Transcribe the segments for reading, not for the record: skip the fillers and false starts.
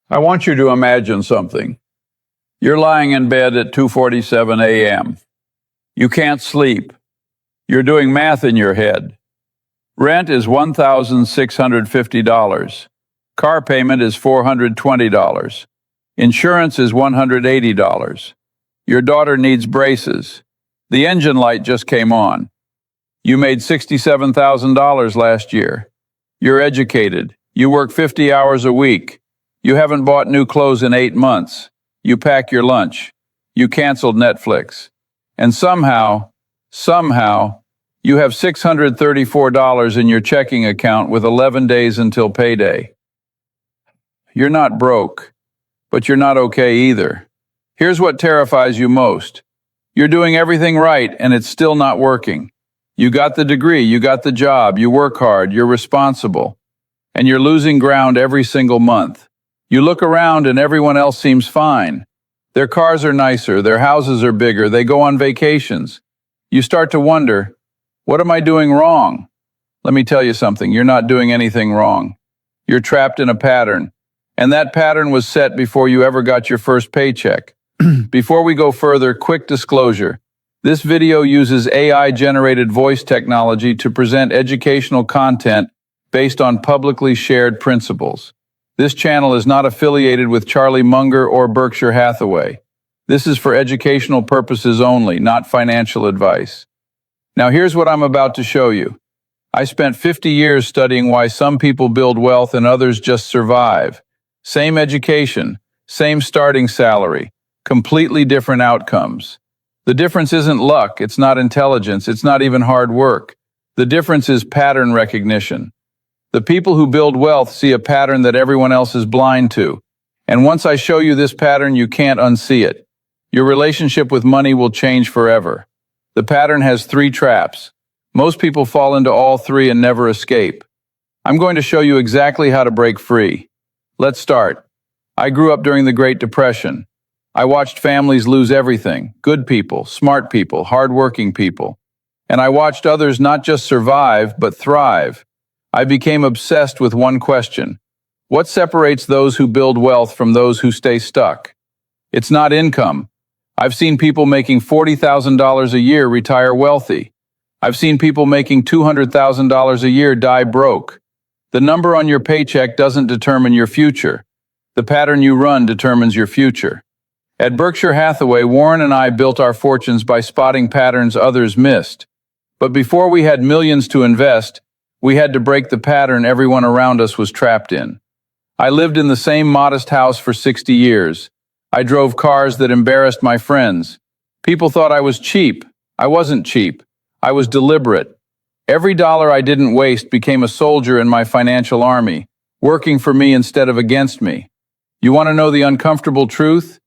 I want you to imagine something. You're lying in bed at 2:47 a.m. You can't sleep. You're doing math in your head. Rent is $1,650. Car payment is $420. Insurance is $180. Your daughter needs braces. The engine light just came on. You made $67,000 last year. You're educated. You work 50 hours a week. You haven't bought new clothes in 8 months. You pack your lunch. You canceled Netflix. And somehow, you have $634 in your checking account with 11 days until payday. You're not broke, but you're not okay either. Here's what terrifies you most. You're doing everything right and it's still not working. You got the degree, you got the job, you work hard, you're responsible, and you're losing ground every single month. You look around and everyone else seems fine. Their cars are nicer, their houses are bigger, they go on vacations. You start to wonder, what am I doing wrong? Let me tell you something, you're not doing anything wrong. You're trapped in a pattern, and that pattern was set before you ever got your first paycheck. Before we go further, quick disclosure. This video uses AI-generated voice technology to present educational content based on publicly shared principles. This channel is not affiliated with Charlie Munger or Berkshire Hathaway. This is for educational purposes only, not financial advice. Now here's what I'm about to show you. I spent 50 years studying why some people build wealth and others just survive. Same education, same starting salary, completely different outcomes. The difference isn't luck, it's not intelligence, it's not even hard work. The difference is pattern recognition. The people who build wealth see a pattern that everyone else is blind to. And once I show you this pattern, you can't unsee it. Your relationship with money will change forever. The pattern has 3 traps. Most people fall into all 3 and never escape. I'm going to show you exactly how to break free. Let's start. I grew up during the Great Depression. I watched families lose everything, good people, smart people, hardworking people. And I watched others not just survive, but thrive. I became obsessed with one question. What separates those who build wealth from those who stay stuck? It's not income. I've seen people making $40,000 a year retire wealthy. I've seen people making $200,000 a year die broke. The number on your paycheck doesn't determine your future. The pattern you run determines your future. At Berkshire Hathaway, Warren and I built our fortunes by spotting patterns others missed. But before we had millions to invest, we had to break the pattern everyone around us was trapped in. I lived in the same modest house for 60 years. I drove cars that embarrassed my friends. People thought I was cheap. I wasn't cheap. I was deliberate. Every dollar I didn't waste became a soldier in my financial army, working for me instead of against me. You want to know the uncomfortable truth?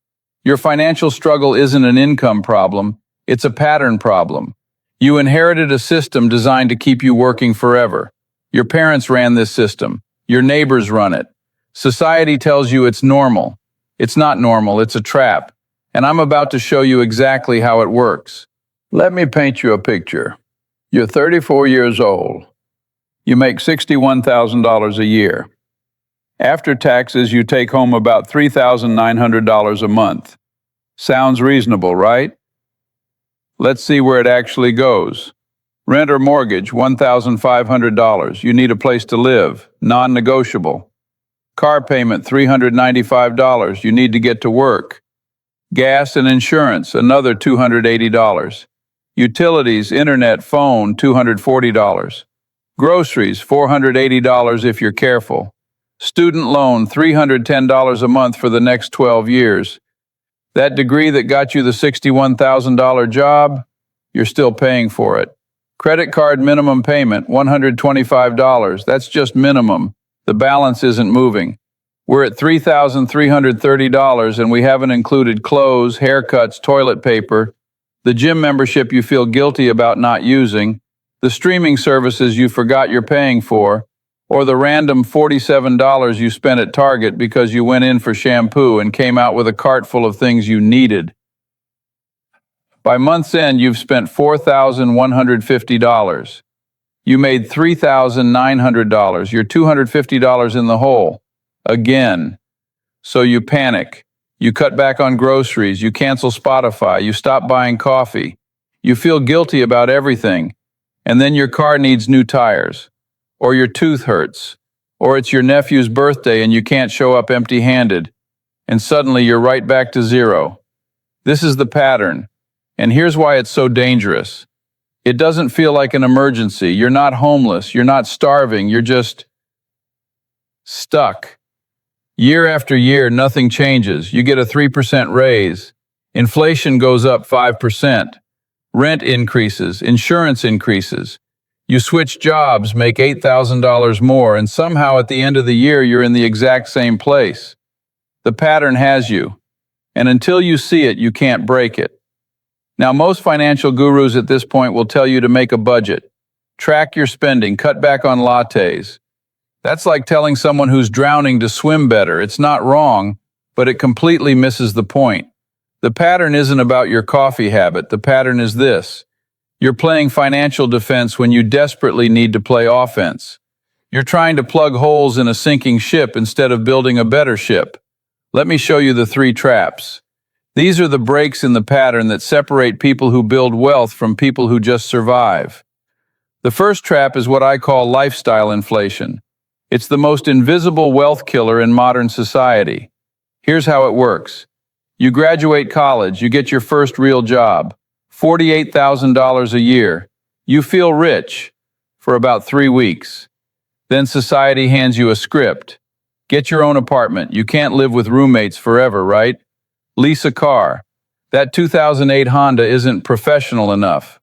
Your financial struggle isn't an income problem, it's a pattern problem. You inherited a system designed to keep you working forever. Your parents ran this system. Your neighbors run it. Society tells you it's normal. It's not normal, it's a trap. And I'm about to show you exactly how it works. Let me paint you a picture. You're 34 years old. You make $61,000 a year. After taxes, you take home about $3,900 a month. Sounds reasonable, right? Let's see where it actually goes. Rent or mortgage, $1,500. You need a place to live, non-negotiable. Car payment, $395. You need to get to work. Gas and insurance, another $280. Utilities, internet, phone, $240. Groceries, $480 if you're careful. Student loan, $310 a month for the next 12 years. That degree that got you the $61,000 job, you're still paying for it. Credit card minimum payment, $125. That's just minimum. The balance isn't moving. We're at $3,330 and we haven't included clothes, haircuts, toilet paper, the gym membership you feel guilty about not using, the streaming services you forgot you're paying for, or the random $47 you spent at Target because you went in for shampoo and came out with a cart full of things you needed. By month's end, you've spent $4,150. You made $3,900. You're $250 in the hole. Again. So you panic. You cut back on groceries, you cancel Spotify, you stop buying coffee. You feel guilty about everything. And then your car needs new tires. Or your tooth hurts. Or it's your nephew's birthday and you can't show up empty-handed. And suddenly you're right back to zero. This is the pattern. And here's why it's so dangerous. It doesn't feel like an emergency. You're not homeless. You're not starving. You're just stuck. Year after year, nothing changes. You get a 3% raise. Inflation goes up 5%. Rent increases. Insurance increases. You switch jobs, make $8,000 more, and somehow at the end of the year, you're in the exact same place. The pattern has you. And until you see it, you can't break it. Now, most financial gurus at this point will tell you to make a budget. Track your spending, cut back on lattes. That's like telling someone who's drowning to swim better. It's not wrong, but it completely misses the point. The pattern isn't about your coffee habit. The pattern is this. You're playing financial defense when you desperately need to play offense. You're trying to plug holes in a sinking ship instead of building a better ship. Let me show you the 3 traps. These are the breaks in the pattern that separate people who build wealth from people who just survive. The first trap is what I call lifestyle inflation. It's the most invisible wealth killer in modern society. Here's how it works. You graduate college, you get your first real job, $48,000 a year. You feel rich for about 3 weeks. Then society hands you a script. Get your own apartment. You can't live with roommates forever, right? Lease a car. That 2008 Honda isn't professional enough.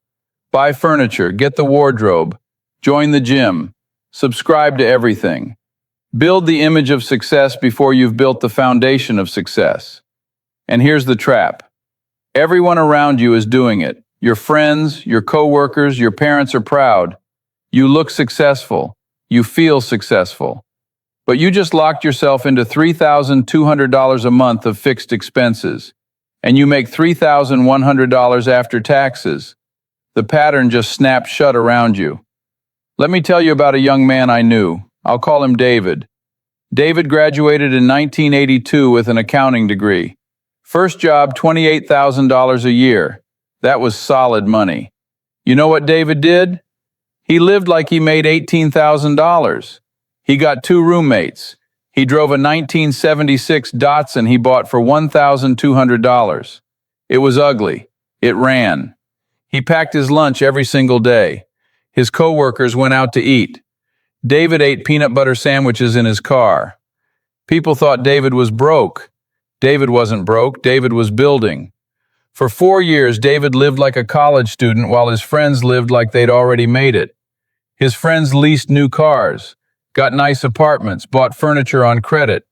Buy furniture, get the wardrobe, join the gym, subscribe to everything. Build the image of success before you've built the foundation of success. And here's the trap. Everyone around you is doing it. Your friends, your coworkers, your parents are proud. You look successful. You feel successful. But you just locked yourself into $3,200 a month of fixed expenses, and you make $3,100 after taxes. The pattern just snaps shut around you. Let me tell you about a young man I knew. I'll call him David. David graduated in 1982 with an accounting degree. First job, $28,000 a year. That was solid money. You know what David did? He lived like he made $18,000. He got 2 roommates. He drove a 1976 Datsun he bought for $1,200. It was ugly. It ran. He packed his lunch every single day. His coworkers went out to eat. David ate peanut butter sandwiches in his car. People thought David was broke. David wasn't broke. David was building. For 4 years, David lived like a college student while his friends lived like they'd already made it. His friends leased new cars, got nice apartments, bought furniture on credit.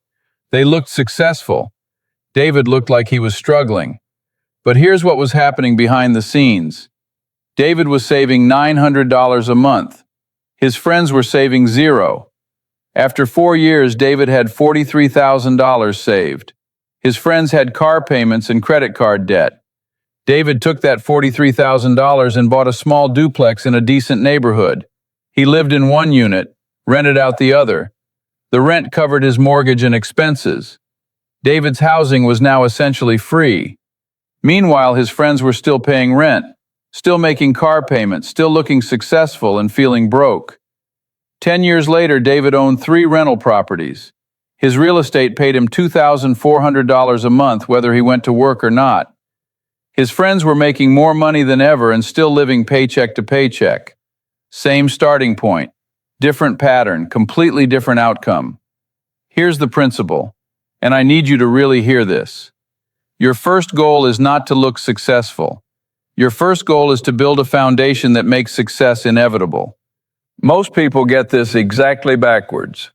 They looked successful. David looked like he was struggling. But here's what was happening behind the scenes. David was saving $900 a month. His friends were saving $0. After 4 years, David had $43,000 saved. His friends had car payments and credit card debt. David took that $43,000 and bought a small duplex in a decent neighborhood. He lived in one unit, rented out the other. The rent covered his mortgage and expenses. David's housing was now essentially free. Meanwhile, his friends were still paying rent, still making car payments, still looking successful and feeling broke. 10 years later, David owned 3 rental properties. His real estate paid him $2,400 a month whether he went to work or not. His friends were making more money than ever and still living paycheck to paycheck. Same starting point, different pattern, completely different outcome. Here's the principle, and I need you to really hear this. Your first goal is not to look successful. Your first goal is to build a foundation that makes success inevitable. Most people get this exactly backwards.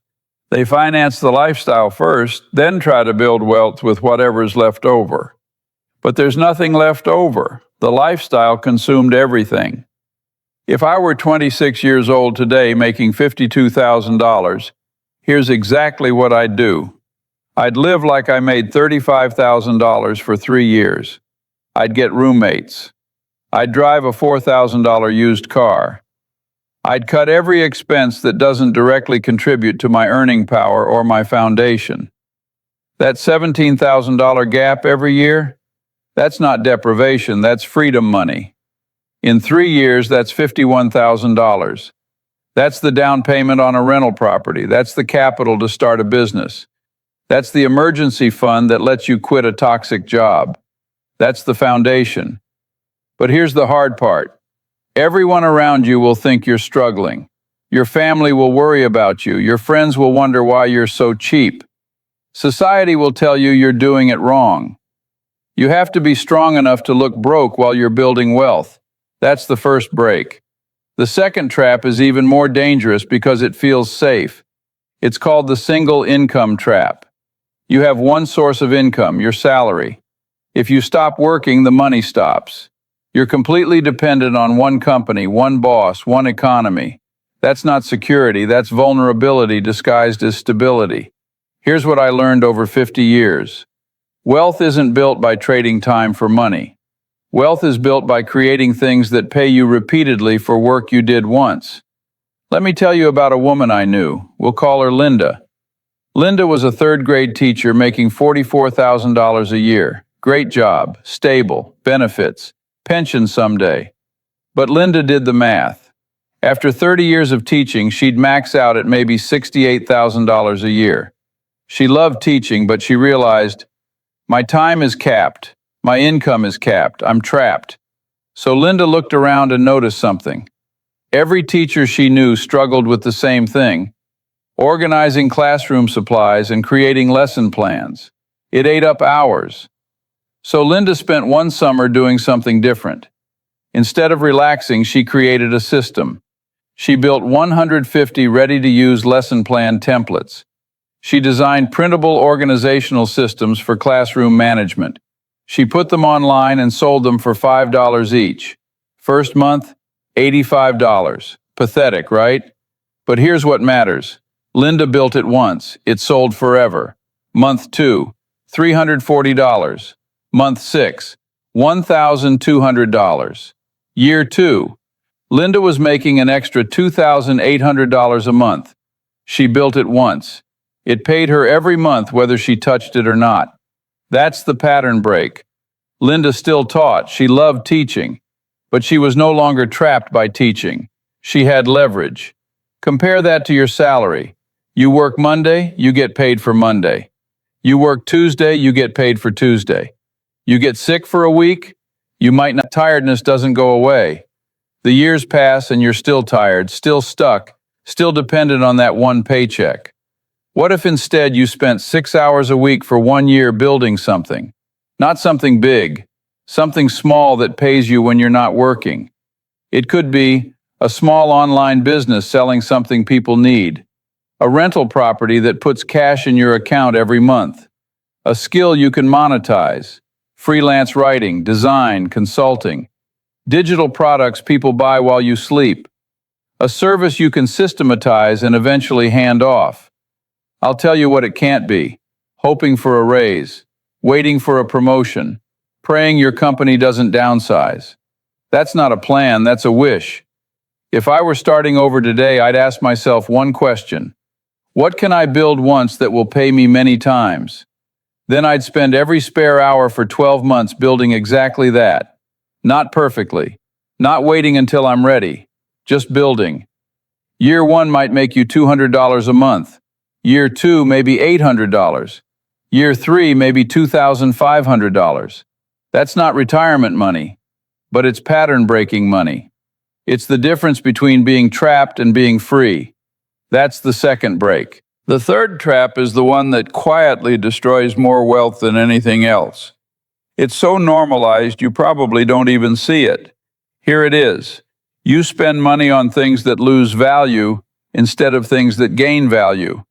They finance the lifestyle first, then try to build wealth with whatever's left over. But there's nothing left over. The lifestyle consumed everything. If I were 26 years old today making $52,000, here's exactly what I'd do. I'd live like I made $35,000 for 3 years. I'd get roommates. I'd drive a $4,000 used car. I'd cut every expense that doesn't directly contribute to my earning power or my foundation. That $17,000 gap every year? That's not deprivation, that's freedom money. In 3 years, that's $51,000. That's the down payment on a rental property. That's the capital to start a business. That's the emergency fund that lets you quit a toxic job. That's the foundation. But here's the hard part. Everyone around you will think you're struggling. Your family will worry about you. Your friends will wonder why you're so cheap. Society will tell you you're doing it wrong. You have to be strong enough to look broke while you're building wealth. That's the first break. The second trap is even more dangerous because it feels safe. It's called the single income trap. You have one source of income, your salary. If you stop working, the money stops. You're completely dependent on one company, one boss, one economy. That's not security, that's vulnerability disguised as stability. Here's what I learned over 50 years. Wealth isn't built by trading time for money. Wealth is built by creating things that pay you repeatedly for work you did once. Let me tell you about a woman I knew. We'll call her Linda. Linda was a third-grade teacher making $44,000 a year. Great job, stable, benefits, pension someday. But Linda did the math. After 30 years of teaching, she'd max out at maybe $68,000 a year. She loved teaching, but she realized, my time is capped. My income is capped. I'm trapped. So Linda looked around and noticed something. Every teacher she knew struggled with the same thing, organizing classroom supplies and creating lesson plans. It ate up hours. So Linda spent one summer doing something different. Instead of relaxing, she created a system. She built 150 ready-to-use lesson plan templates. She designed printable organizational systems for classroom management. She put them online and sold them for $5 each. First month, $85. Pathetic, right? But here's what matters. Linda built it once. It sold forever. Month 2, $340. Month 6, $1,200. Year 2, Linda was making an extra $2,800 a month. She built it once. It paid her every month whether she touched it or not. That's the pattern break. Linda still taught. She loved teaching. But she was no longer trapped by teaching. She had leverage. Compare that to your salary. You work Monday, you get paid for Monday. You work Tuesday, you get paid for Tuesday. You get sick for a week, tiredness doesn't go away. The years pass and you're still tired, still stuck, still dependent on that one paycheck. What if instead you spent 6 hours a week for 1 year building something? Not something big, something small that pays you when you're not working. It could be a small online business selling something people need, a rental property that puts cash in your account every month, a skill you can monetize, freelance writing, design, consulting, digital products people buy while you sleep, a service you can systematize and eventually hand off. I'll tell you what it can't be: hoping for a raise, waiting for a promotion, praying your company doesn't downsize. That's not a plan, that's a wish. If I were starting over today, I'd ask myself one question: what can I build once that will pay me many times? Then I'd spend every spare hour for 12 months building exactly that. Not perfectly, not waiting until I'm ready, just building. Year 1 might make you $200 a month. Year 2, maybe $800. Year 3, maybe $2,500. That's not retirement money, but it's pattern-breaking money. It's the difference between being trapped and being free. That's the second break. The third trap is the one that quietly destroys more wealth than anything else. It's so normalized you probably don't even see it. Here it is. You spend money on things that lose value instead of things that gain value.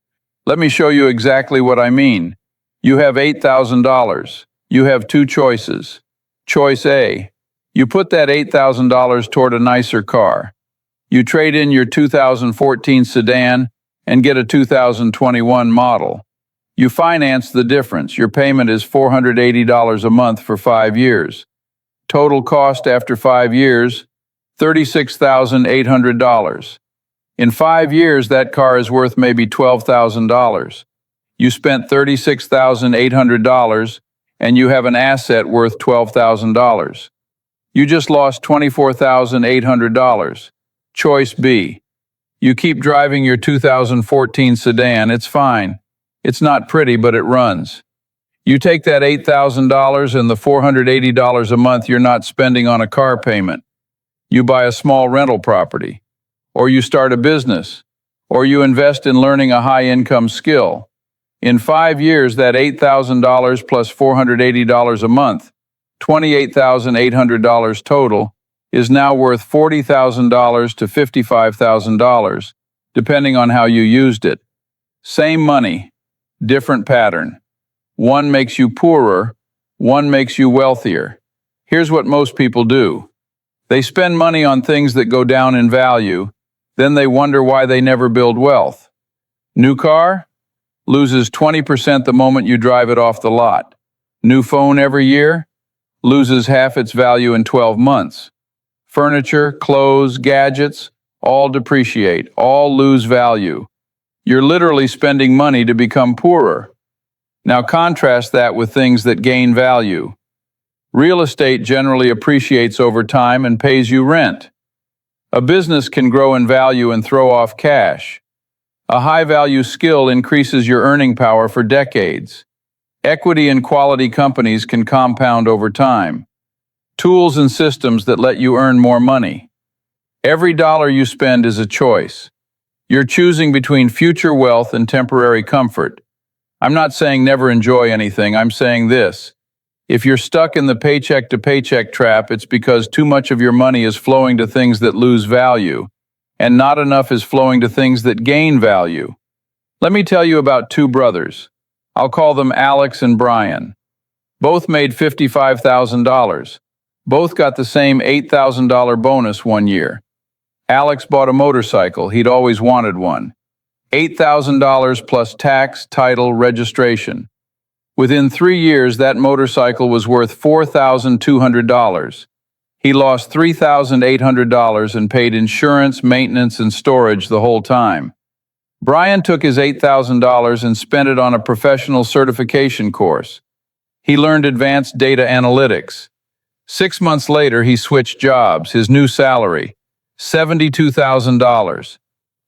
Let me show you exactly what I mean. You have $8,000. You have 2 choices. Choice A. You put that $8,000 toward a nicer car. You trade in your 2014 sedan and get a 2021 model. You finance the difference. Your payment is $480 a month for 5 years. Total cost after 5 years, $36,800. In 5 years, that car is worth maybe $12,000. You spent $36,800 and you have an asset worth $12,000. You just lost $24,800. Choice B. You keep driving your 2014 sedan, it's fine. It's not pretty, but it runs. You take that $8,000 and the $480 a month you're not spending on a car payment. You buy a small rental property, or you start a business, or you invest in learning a high-income skill. In 5 years, that $8,000 plus $480 a month, $28,800 total, is now worth $40,000 to $55,000, depending on how you used it. Same money, different pattern. One makes you poorer, one makes you wealthier. Here's what most people do. They spend money on things that go down in value, then they wonder why they never build wealth. New car? Loses 20% the moment you drive it off the lot. New phone every year? Loses half its value in 12 months. Furniture, clothes, gadgets, all depreciate, all lose value. You're literally spending money to become poorer. Now contrast that with things that gain value. Real estate generally appreciates over time and pays you rent. A business can grow in value and throw off cash. A high-value skill increases your earning power for decades. Equity in quality companies can compound over time. Tools and systems that let you earn more money. Every dollar you spend is a choice. You're choosing between future wealth and temporary comfort. I'm not saying never enjoy anything, I'm saying this. If you're stuck in the paycheck-to-paycheck trap, it's because too much of your money is flowing to things that lose value, and not enough is flowing to things that gain value. Let me tell you about two brothers. I'll call them Alex and Brian. Both made $55,000. Both got the same $8,000 bonus one year. Alex bought a motorcycle, he'd always wanted one. $8,000 plus tax, title, registration. Within 3 years, that motorcycle was worth $4,200. He lost $3,800 and paid insurance, maintenance, and storage the whole time. Brian took his $8,000 and spent it on a professional certification course. He learned advanced data analytics. 6 months later, he switched jobs, his new salary, $72,000.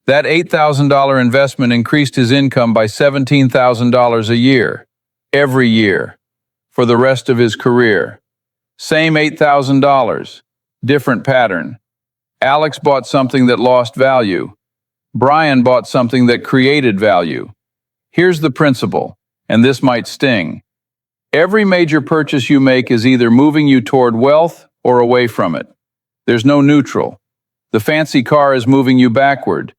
That $8,000 investment increased his income by $17,000 a year. Every year, for the rest of his career. Same $8,000, different pattern. Alex bought something that lost value. Brian bought something that created value. Here's the principle, and this might sting. Every major purchase you make is either moving you toward wealth or away from it. There's no neutral. The fancy car is moving you backward.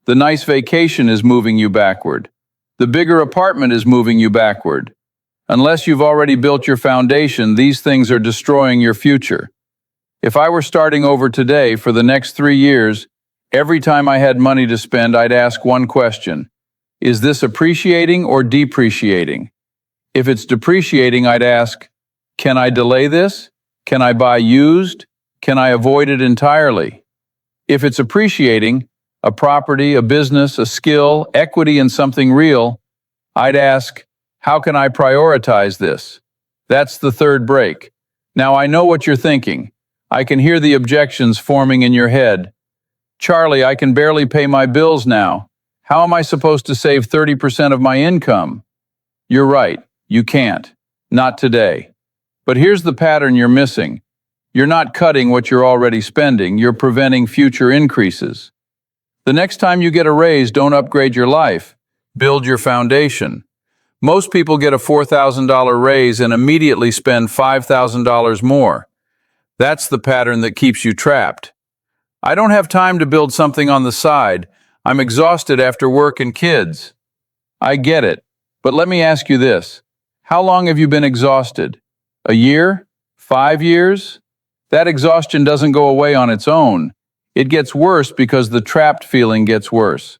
The nice vacation is moving you backward. The bigger apartment is moving you backward. Unless you've already built your foundation, these things are destroying your future. If I were starting over today for the next 3 years, every time I had money to spend, I'd ask one question. Is this appreciating or depreciating? If it's depreciating, I'd ask, can I delay this? Can I buy used? Can I avoid it entirely? If it's appreciating, a property, a business, a skill, equity in something real, I'd ask, how can I prioritize this? That's the third break. Now I know what you're thinking. I can hear the objections forming in your head. Charlie, I can barely pay my bills now. How am I supposed to save 30% of my income? You're right, you can't. Not today. But here's the pattern you're missing. You're not cutting what you're already spending, you're preventing future increases. The next time you get a raise, don't upgrade your life. Build your foundation. Most people get a $4,000 raise and immediately spend $5,000 more. That's the pattern that keeps you trapped. I don't have time to build something on the side. I'm exhausted after work and kids. I get it, but let me ask you this. How long have you been exhausted? A year? 5 years? That exhaustion doesn't go away on its own. It gets worse because the trapped feeling gets worse.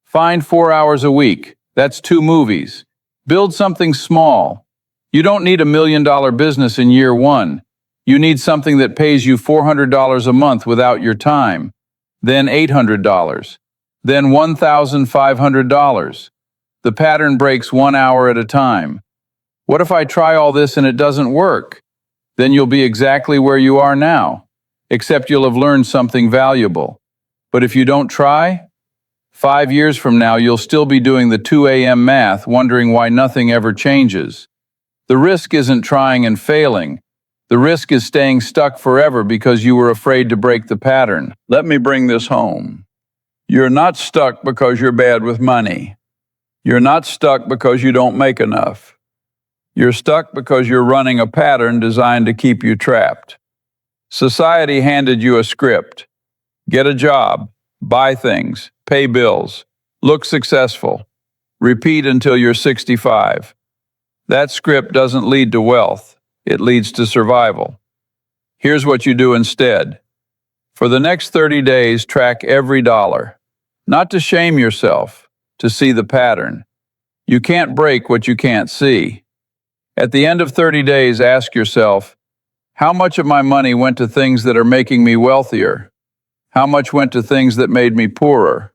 Find 4 hours a week. That's 2 movies. Build something small. You don't need $1 million business in year 1. You need something that pays you $400 a month without your time. Then $800. Then $1,500. The pattern breaks 1 hour at a time. What if I try all this and it doesn't work? Then you'll be exactly where you are now, except you'll have learned something valuable. But if you don't try, 5 years from now you'll still be doing the 2 a.m. math, wondering why nothing ever changes. The risk isn't trying and failing. The risk is staying stuck forever because you were afraid to break the pattern. Let me bring this home. You're not stuck because you're bad with money. You're not stuck because you don't make enough. You're stuck because you're running a pattern designed to keep you trapped. Society handed you a script. Get a job, buy things, pay bills, look successful. Repeat until you're 65. That script doesn't lead to wealth. It leads to survival. Here's what you do instead. For the next 30 days, track every dollar. Not to shame yourself, to see the pattern. You can't break what you can't see. At the end of 30 days, ask yourself, how much of my money went to things that are making me wealthier? How much went to things that made me poorer?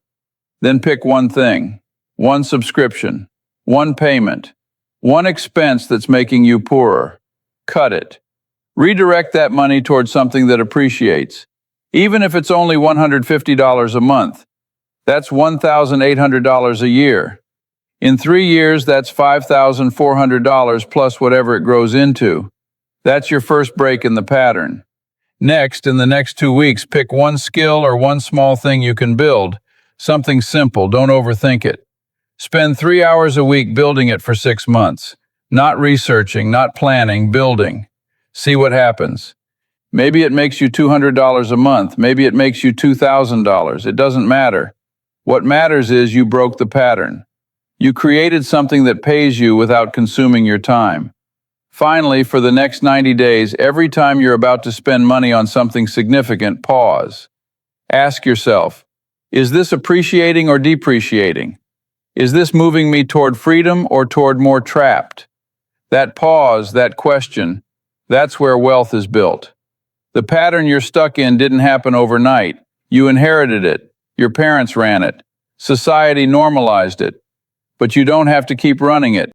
Then pick one thing, one subscription, one payment, one expense that's making you poorer. Cut it. Redirect that money towards something that appreciates. Even if it's only $150 a month, that's $1,800 a year. In 3 years, that's $5,400 plus whatever it grows into. That's your first break in the pattern. Next, in the next 2 weeks, pick one skill or one small thing you can build. Something simple, don't overthink it. Spend 3 hours a week building it for 6 months. Not researching, not planning, building. See what happens. Maybe it makes you $200 a month. Maybe it makes you $2,000. It doesn't matter. What matters is you broke the pattern. You created something that pays you without consuming your time. Finally, for the next 90 days, every time you're about to spend money on something significant, pause. Ask yourself, is this appreciating or depreciating? Is this moving me toward freedom or toward more trapped? That pause, that question, that's where wealth is built. The pattern you're stuck in didn't happen overnight. You inherited it. Your parents ran it. Society normalized it. But you don't have to keep running it.